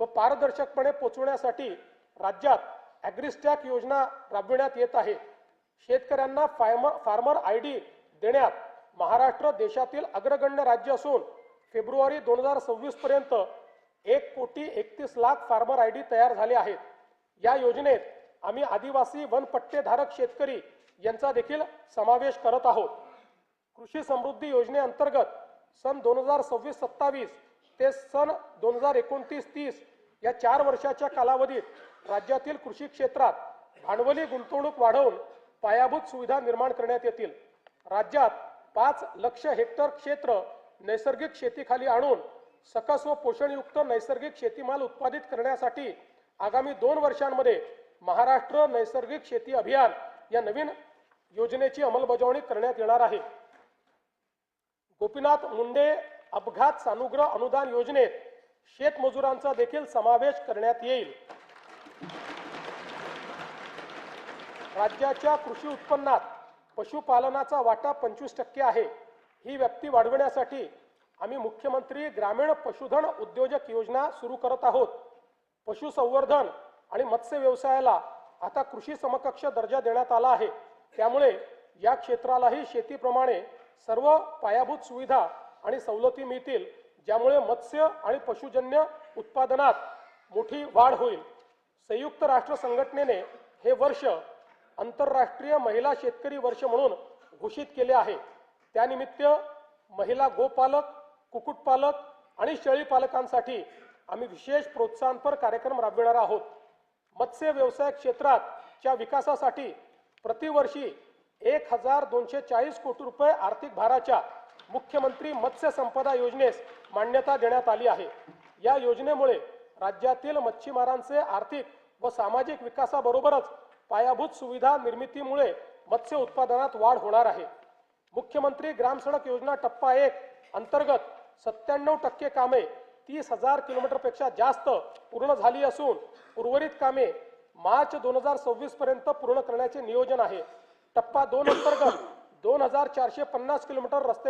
व पारदर्शकपणे पोहोचवण्यासाठी राज्यात ॲग्रिस्टॅक योजना राबविण्यात येत आहे। शेतकऱ्यांना फार्मर आयडी देण्यात महाराष्ट्र देशातील अग्रगण्य राज्य असून फेब्रुवारी 2026 पर्यंत 1,31,00,000 फार्मर आयडी तयार झाले आहेत। या योजनेत आम्ही आदिवासी वनपट्टेधारक शेतकरी यांचा देखील समावेश करत आहोत। कृषी समृद्धी योजनेअंतर्गत सन 2026-27 ते सन 2029-30 या 4 वर्षाच्या कालावधीत राज्यातील कृषी क्षेत्रात भांडवली गुंतवणूक वाढवून पायाभूत सुविधा निर्माण करण्यात येतील। राज्यात 5 लाख हेक्टर क्षेत्र नैसर्गिक शेतीखाली आणून सकस व पोषणयुक्त नैसर्गिक शेतीमाल उत्पादित करण्यासाठी आगामी 2 वर्षांमध्ये महाराष्ट्र नैसर्गिक शेती अभियान या नवीन योजनेची अंमलबजावणी करण्यात येणार आहे। गोपीनाथ मुंडे अपघात सानुग्रह अनुदान योजनेत शेतमजुरांचा देखील समावेश करण्यात येईल। राज्याच्या कृषी उत्पन्नात पशुपालनाचा वाटा 25% आहे। ही व्याप्ती वाढवण्यासाठी आम्ही मुख्यमंत्री ग्रामीण पशुधन उद्योजक योजना सुरू करत आहोत। पशुसंवर्धन आणि मत्स्य व्यवसायाला आता कृषी समकक्ष दर्जा देण्यात आला आहे। त्यामुळे या क्षेत्रालाही शेतीप्रमाणे सर्व पायाभूत सुविधा आणि सवलती मिळतील, ज्यामुळे मत्स्य आणि पशुजन्य उत्पादनात मोठी वाढ होईल। संयुक्त राष्ट्र संघटनेने हे वर्ष आंतरराष्ट्रीय महिला शेतकरी वर्ष म्हणून घोषित केले आहे। त्यानिमित्त महिला गोपालक, कुक्कुटपालक आणि शेळीपालकांसाठी आम्ही विशेष प्रोत्साहनपर कार्यक्रम राबविणार आहोत। मत्स्य व्यवसाय क्षेत्राच्या विकासासाठी प्रतिवर्षी 1,240 कोटी रुपये आर्थिक भाराच्या मुख्यमंत्री मत्स्य संपदा योजनेस मान्यता देण्यात आली आहे। या योजनेमुळे राज्यातील मच्छीमारांचे आर्थिक व सामाजिक विकासाबरोबरच पायाभूत सुविधा निर्मितीमुळे मत्स्य उत्पादनात वाढ होणार आहे। मुख्यमंत्री ग्राम सडक योजना टप्पा 1 अंतर्गत 97% कामे 30,000 किलोमीटरपेक्षा जास्त पूर्ण झाली असून उर्वरित कामे मार्च 2026 पर्यंत पूर्ण करण्याचे नियोजन आहे। टप्पा 2 अंतर्गत 2,450 किलोमीटर रस्त्यांची